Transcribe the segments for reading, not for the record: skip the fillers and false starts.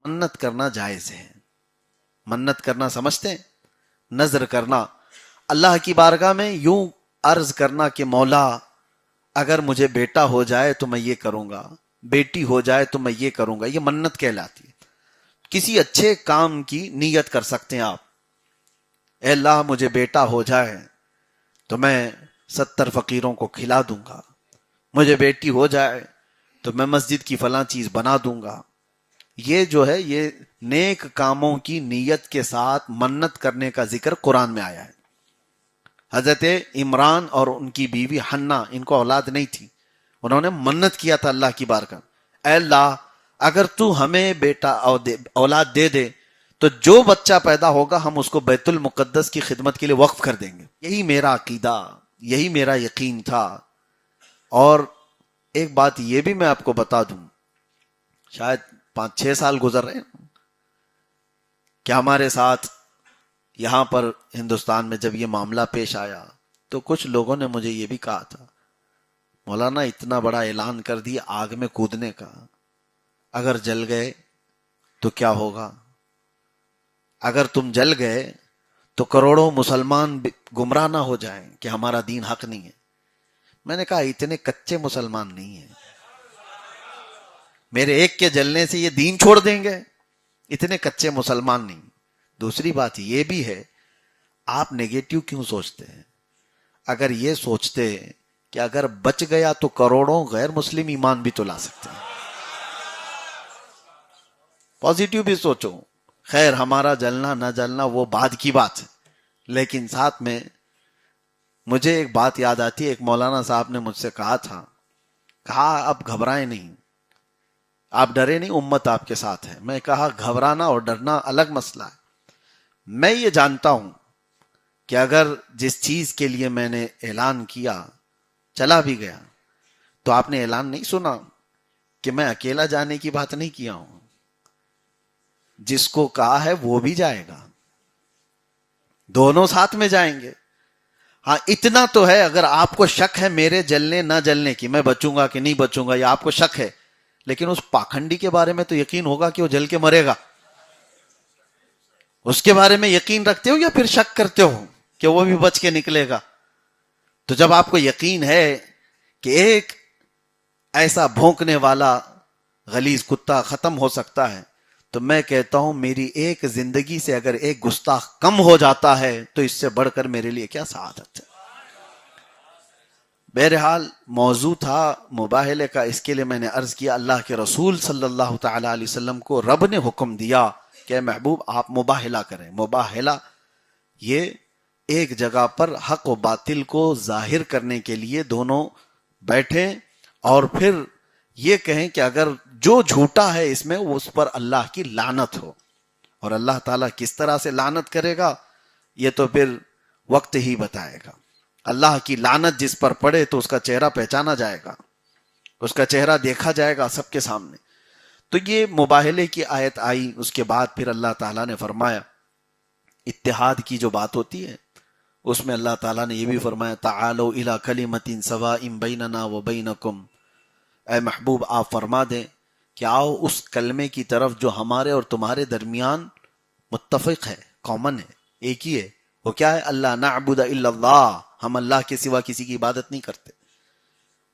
منت کرنا جائز ہے. منت کرنا سمجھتے ہیں؟ نذر کرنا اللہ کی بارگاہ میں یوں عرض کرنا کہ مولا اگر مجھے بیٹا ہو جائے تو میں یہ کروں گا، بیٹی ہو جائے تو میں یہ کروں گا. یہ منت کہلاتی ہے. کسی اچھے کام کی نیت کر سکتے ہیں آپ. اے اللہ مجھے بیٹا ہو جائے تو میں 70 فقیروں کو کھلا دوں گا، مجھے بیٹی ہو جائے تو میں مسجد کی فلاں چیز بنا دوں گا. یہ جو ہے یہ نیک کاموں کی نیت کے ساتھ منت کرنے کا ذکر قرآن میں آیا ہے. حضرت عمران اور ان کی بیوی حنا، ان کو اولاد نہیں تھی، انہوں نے منت کیا تھا اللہ کی بارگاہ، اے اللہ اگر تو ہمیں بیٹا اولاد دے دے تو جو بچہ پیدا ہوگا ہم اس کو بیت المقدس کی خدمت کے لیے وقف کر دیں گے. یہی میرا عقیدہ، یہی میرا یقین تھا. اور ایک بات یہ بھی میں آپ کو بتا دوں، شاید 5-6 سال گزر رہے ہیں کہ ہمارے ساتھ یہاں پر ہندوستان میں جب یہ معاملہ پیش آیا تو کچھ لوگوں نے مجھے یہ بھی کہا تھا، مولانا اتنا بڑا اعلان کر دیا آگ میں کودنے کا، اگر جل گئے تو کیا ہوگا؟ اگر تم جل گئے تو کروڑوں مسلمان گمراہ نہ ہو جائیں کہ ہمارا دین حق نہیں ہے. میں نے کہا اتنے کچے مسلمان نہیں ہیں، میرے ایک کے جلنے سے یہ دین چھوڑ دیں گے، اتنے کچے مسلمان نہیں. دوسری بات یہ بھی ہے، آپ نیگیٹو کیوں سوچتے ہیں؟ اگر یہ سوچتے کہ اگر بچ گیا تو کروڑوں غیر مسلم ایمان بھی تو لا سکتے ہیں، پازیٹیو بھی سوچو. خیر ہمارا جلنا نہ جلنا وہ بعد کی بات ہے، لیکن ساتھ میں مجھے ایک بات یاد آتی ہے. ایک مولانا صاحب نے مجھ سے کہا تھا، کہا اب گھبرائیں نہیں، آپ ڈرے نہیں، امت آپ کے ساتھ ہے. میں کہا گھبرانا اور ڈرنا الگ مسئلہ ہے. میں یہ جانتا ہوں کہ اگر جس چیز کے لیے میں نے اعلان کیا چلا بھی گیا تو آپ نے اعلان نہیں سنا کہ میں اکیلا جانے کی بات نہیں کیا ہوں، جس کو کہا ہے وہ بھی جائے گا، دونوں ساتھ میں جائیں گے. ہاں اتنا تو ہے، اگر آپ کو شک ہے میرے جلنے نہ جلنے کی، میں بچوں گا کہ نہیں بچوں گا، یا آپ کو شک ہے، لیکن اس پاکھنڈی کے بارے میں تو یقین ہوگا کہ وہ جل کے مرے گا. اس کے بارے میں یقین رکھتے ہو یا پھر شک کرتے ہو کہ وہ بھی بچ کے نکلے گا؟ تو جب آپ کو یقین ہے کہ ایک ایسا بھونکنے والا غلیظ کتا ختم ہو سکتا ہے، تو میں کہتا ہوں میری ایک زندگی سے اگر ایک گستاخ کم ہو جاتا ہے تو اس سے بڑھ کر میرے لیے کیا سعادت ہے. بہرحال موضوع تھا مباہلے کا، اس کے لیے میں نے عرض کیا اللہ کے رسول صلی اللہ تعالی علیہ وسلم کو رب نے حکم دیا کہ محبوب آپ مباہلہ کریں. مباہلہ یہ ایک جگہ پر حق و باطل کو ظاہر کرنے کے لیے دونوں بیٹھیں اور پھر یہ کہیں کہ اگر جو جھوٹا ہے اس میں اس پر اللہ کی لعنت ہو. اور اللہ تعالیٰ کس طرح سے لعنت کرے گا یہ تو پھر وقت ہی بتائے گا. اللہ کی لعنت جس پر پڑے تو اس کا چہرہ پہچانا جائے گا، اس کا چہرہ دیکھا جائے گا سب کے سامنے. تو یہ مباہلے کی آیت آئی. اس کے بعد پھر اللہ تعالیٰ نے فرمایا، اتحاد کی جو بات ہوتی ہے اس میں اللہ تعالیٰ نے یہ بھی فرمایا، تعالوا الی کلمۃ سواء بیننا وبینکم. اے محبوب آپ فرما دیں کہ آؤ اس کلمے کی طرف جو ہمارے اور تمہارے درمیان متفق ہے، کامن ہے، ایک ہی ہے. وہ کیا ہے؟ اللہ نعبد الا اللہ، ہم اللہ کے سوا کسی کی عبادت نہیں کرتے.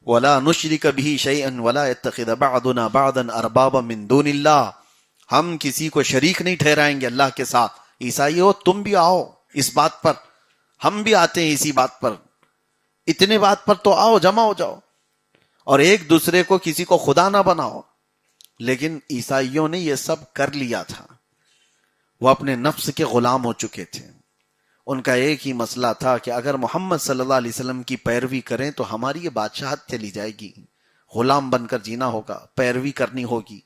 ولا نشرک به شیئا ولا يتخذ بعضنا بعضا اربابا من دون اللہ، ہم کسی کو شریک نہیں ٹھہرائیں گے اللہ کے ساتھ. عیسائی ہو تم بھی آؤ اس بات پر، ہم بھی آتے ہیں اسی بات پر، اتنے بات پر تو آؤ جمع ہو جاؤ اور ایک دوسرے کو کسی کو خدا نہ بناؤ. لیکن عیسائیوں نے یہ سب کر لیا تھا، وہ اپنے نفس کے غلام ہو چکے تھے. ان کا ایک ہی مسئلہ تھا کہ اگر محمد صلی اللہ علیہ وسلم کی پیروی کریں تو ہماری یہ بادشاہت چلی جائے گی، غلام بن کر جینا ہوگا، پیروی کرنی ہوگی.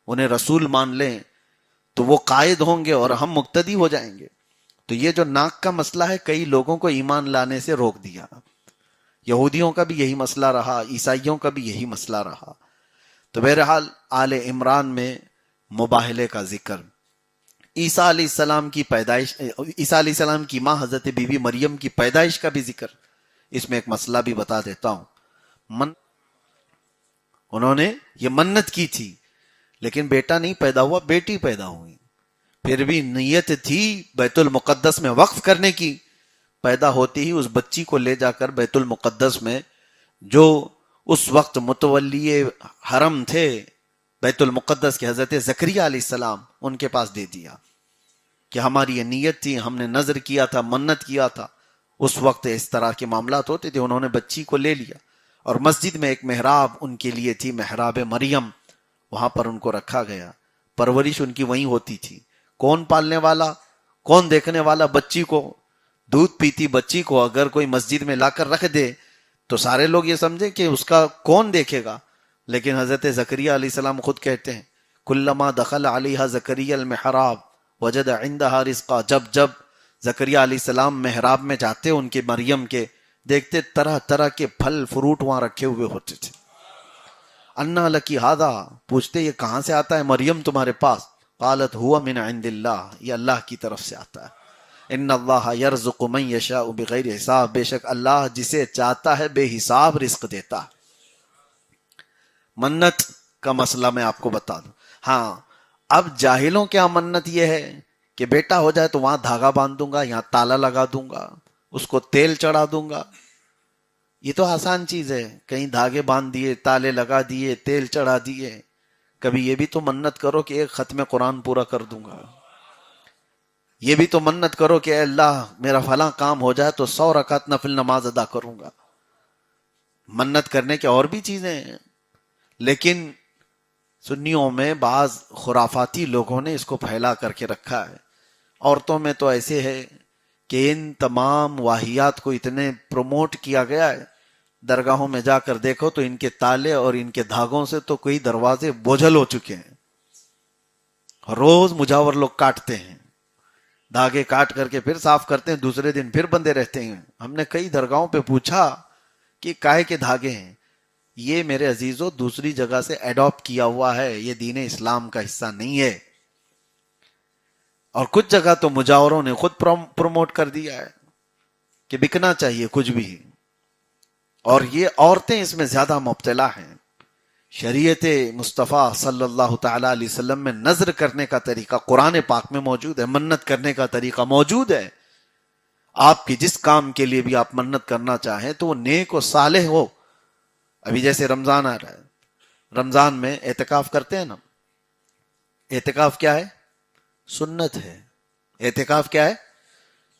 انہیں رسول مان لیں تو وہ قائد ہوں گے اور ہم مقتدی ہو جائیں گے. تو یہ جو ناک کا مسئلہ ہے کئی لوگوں کو ایمان لانے سے روک دیا. یہودیوں کا بھی یہی مسئلہ رہا، عیسائیوں کا بھی یہی مسئلہ رہا. تو بہرحال آل عمران میں مباہلے کا ذکر، عیسیٰ علیہ السلام کی پیدائش، عیسیٰ علیہ السلام کی ماں حضرت بی بی مریم کی پیدائش کا بھی ذکر. اس میں ایک مسئلہ بھی بتا دیتا ہوں. انہوں نے یہ منت کی تھی لیکن بیٹا نہیں پیدا ہوا، بیٹی پیدا ہوئی، پھر بھی نیت تھی بیت المقدس میں وقف کرنے کی. پیدا ہوتی ہی اس بچی کو لے جا کر بیت المقدس میں جو اس وقت متولی حرم تھے بیت المقدس کے حضرت زکریہ علیہ السلام، ان کے پاس دے دیا کہ ہماری یہ نیت تھی، ہم نے نظر کیا تھا، منت کیا تھا. اس وقت اس طرح کے معاملات ہوتے تھے. انہوں نے بچی کو لے لیا اور مسجد میں ایک محراب ان کے لیے تھی، محراب مریم، وہاں پر ان کو رکھا گیا. پرورش ان کی وہیں ہوتی تھی. کون پالنے والا، کون دیکھنے والا؟ بچی کو. دودھ پیتی بچی کو اگر کوئی مسجد میں لا کر رکھ دے تو سارے لوگ یہ سمجھے کہ اس کا کون دیکھے گا. لیکن حضرت زکریہ علیہ السلام خود کہتے ہیں کلما دخل علیہا زکریا المحراب وجد عندها رزقا. جب جب زکریہ علیہ السلام محراب میں جاتے ان کے مریم کے، دیکھتے طرح طرح کے پھل فروٹ وہاں رکھے ہوئے ہوتے تھے. انا لکی ھذا، پوچھتے یہ کہاں سے آتا ہے مریم تمہارے پاس؟ قالت هو من عند اللہ، یہ اللہ کی طرف سے آتا ہے. ان اللہ یرزق من یشاء بغیر حساب، بے شک اللہ جسے چاہتا ہے بے حساب رزق دیتا ہے. منت کا مسئلہ میں آپ کو بتا دوں. ہاں، اب جاہلوں کے یہاں منت یہ ہے کہ بیٹا ہو جائے تو وہاں دھاگا باندھ دوں گا، یہاں تالا لگا دوں گا، اس کو تیل چڑھا دوں گا. یہ تو آسان چیز ہے، کہیں دھاگے باندھ دیے، تالے لگا دیے، تیل چڑھا دیے. کبھی یہ بھی تو منت کرو کہ ایک ختم قرآن پورا کر دوں گا. یہ بھی تو منت کرو کہ اے اللہ میرا فلاں کام ہو جائے تو 100 رکعت نفل نماز ادا کروں گا. منت کرنے کے اور بھی چیزیں ہیں. لیکن سنیوں میں بعض خرافاتی لوگوں نے اس کو پھیلا کر کے رکھا ہے. عورتوں میں تو ایسے ہے کہ ان تمام واہیات کو اتنے پروموٹ کیا گیا ہے، درگاہوں میں جا کر دیکھو تو ان کے تالے اور ان کے دھاگوں سے تو کوئی دروازے بوجھل ہو چکے ہیں. روز مجاور لوگ کاٹتے ہیں، دھاگے کاٹ کر کے پھر صاف کرتے ہیں، دوسرے دن پھر بندے رہتے ہیں. ہم نے کئی درگاہوں پہ پوچھا کہ کائے کے دھاگے ہیں. یہ میرے عزیزوں دوسری جگہ سے ایڈاپٹ کیا ہوا ہے، یہ دین اسلام کا حصہ نہیں ہے. اور کچھ جگہ تو مجاوروں نے خود پروموٹ کر دیا ہے کہ بکنا چاہیے کچھ بھی. اور یہ عورتیں اس میں زیادہ مبتلا ہیں. شریعت مصطفیٰ صلی اللہ تعالی علیہ وسلم میں نظر کرنے کا طریقہ قرآن پاک میں موجود ہے، منت کرنے کا طریقہ موجود ہے. آپ کی جس کام کے لیے بھی آپ منت کرنا چاہیں تو وہ نیک و صالح ہو. ابھی جیسے رمضان آ رہا ہے، رمضان میں اعتکاف کرتے ہیں نا. اعتکاف کیا ہے؟ سنت ہے. اعتکاف کیا ہے؟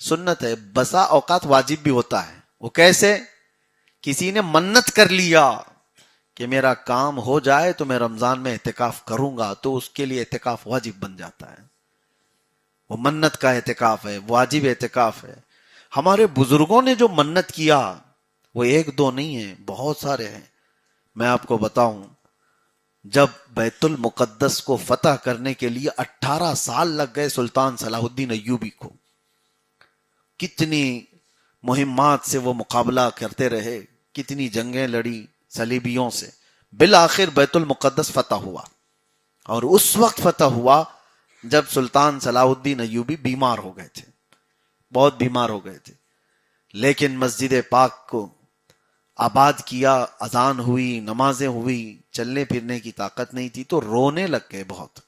سنت ہے. بسا اوقات واجب بھی ہوتا ہے. وہ کیسے؟ کسی نے منت کر لیا کہ میرا کام ہو جائے تو میں رمضان میں اعتکاف کروں گا، تو اس کے لیے اعتکاف واجب بن جاتا ہے. وہ منت کا اعتکاف ہے، واجب اعتکاف ہے. ہمارے بزرگوں نے جو منت کیا وہ ایک دو نہیں ہے، بہت سارے ہیں. میں آپ کو بتاؤں، جب بیت المقدس کو فتح کرنے کے لیے 18 سال لگ گئے سلطان صلاح الدین ایوبی کو. کتنی مہمات سے وہ مقابلہ کرتے رہے، کتنی جنگیں لڑی صلیبیوں سے. بالآخر بیت المقدس فتح ہوا. اور اس وقت فتح ہوا جب سلطان صلاح الدین ایوبی بیمار ہو گئے تھے، بہت بیمار ہو گئے تھے. لیکن مسجد پاک کو آباد کیا، اذان ہوئی، نمازیں ہوئی، چلنے پھرنے کی طاقت نہیں تھی تو رونے لگ گئے بہت.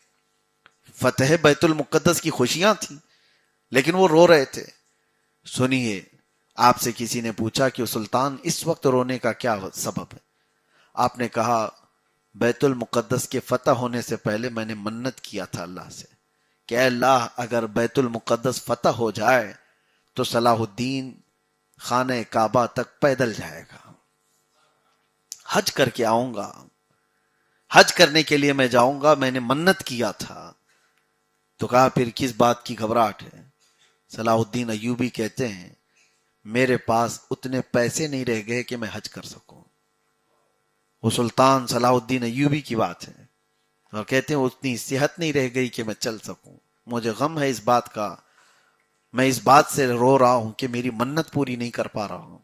فتح بیت المقدس کی خوشیاں تھیں لیکن وہ رو رہے تھے. سنیے، آپ سے کسی نے پوچھا کہ سلطان اس وقت رونے کا کیا سبب ہے؟ آپ نے کہا بیت المقدس کے فتح ہونے سے پہلے میں نے منت کیا تھا اللہ سے کہ اے اللہ اگر بیت المقدس فتح ہو جائے تو صلاح الدین خانہ کعبہ تک پیدل جائے گا، حج کر کے آؤں گا، حج کرنے کے لیے میں جاؤں گا، میں نے منت کیا تھا. تو کہا پھر کس بات کی گھبراہٹ ہے؟ صلاح الدین ایوبی کہتے ہیں میرے پاس اتنے پیسے نہیں رہ گئے کہ میں حج کر سکوں. وہ سلطان صلاح الدین ایوبی کی بات ہے. اور کہتے ہیں اتنی صحت نہیں رہ گئی کہ میں چل سکوں. مجھے غم ہے اس بات کا، میں اس بات سے رو رہا ہوں کہ میری منت پوری نہیں کر پا رہا ہوں.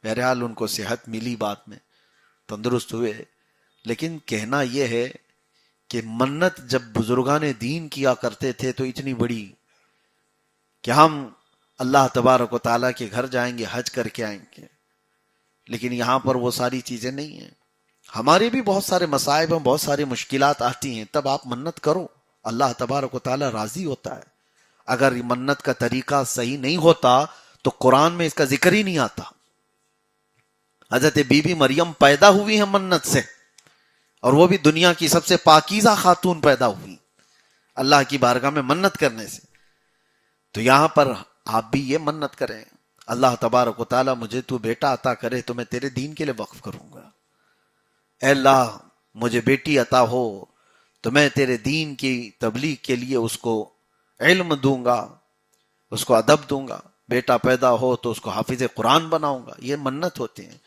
بہرحال ان کو صحت ملی، بعد میں تندرست ہوئے. لیکن کہنا یہ ہے کہ منت جب بزرگان دین کیا کرتے تھے تو اتنی بڑی کہ ہم اللہ تبارک و تعالیٰ کے گھر جائیں گے، حج کر کے آئیں گے. لیکن یہاں پر وہ ساری چیزیں نہیں ہیں. ہمارے بھی بہت سارے مصائب ہیں، بہت ساری مشکلات آتی ہیں، تب آپ منت کرو، اللہ تبارک و تعالی راضی ہوتا ہے۔ اگر یہ منت کا طریقہ صحیح نہیں ہوتا تو قرآن میں اس کا ذکر ہی نہیں آتا۔ حضرت بی بی مریم پیدا ہوئی ہیں منت سے، اور وہ بھی دنیا کی سب سے پاکیزہ خاتون پیدا ہوئی اللہ کی بارگاہ میں منت کرنے سے۔ تو یہاں پر آپ بھی یہ منت کریں، اللہ تبارک و تعالی مجھے تو بیٹا عطا کرے تو میں تیرے دین کے لیے وقف کروں گا، اے اللہ مجھے بیٹی عطا ہو تو میں تیرے دین کی تبلیغ کے لیے اس کو علم دوں گا، اس کو ادب دوں گا، بیٹا پیدا ہو تو اس کو حافظ قرآن بناؤں گا۔ یہ منت ہوتے ہیں۔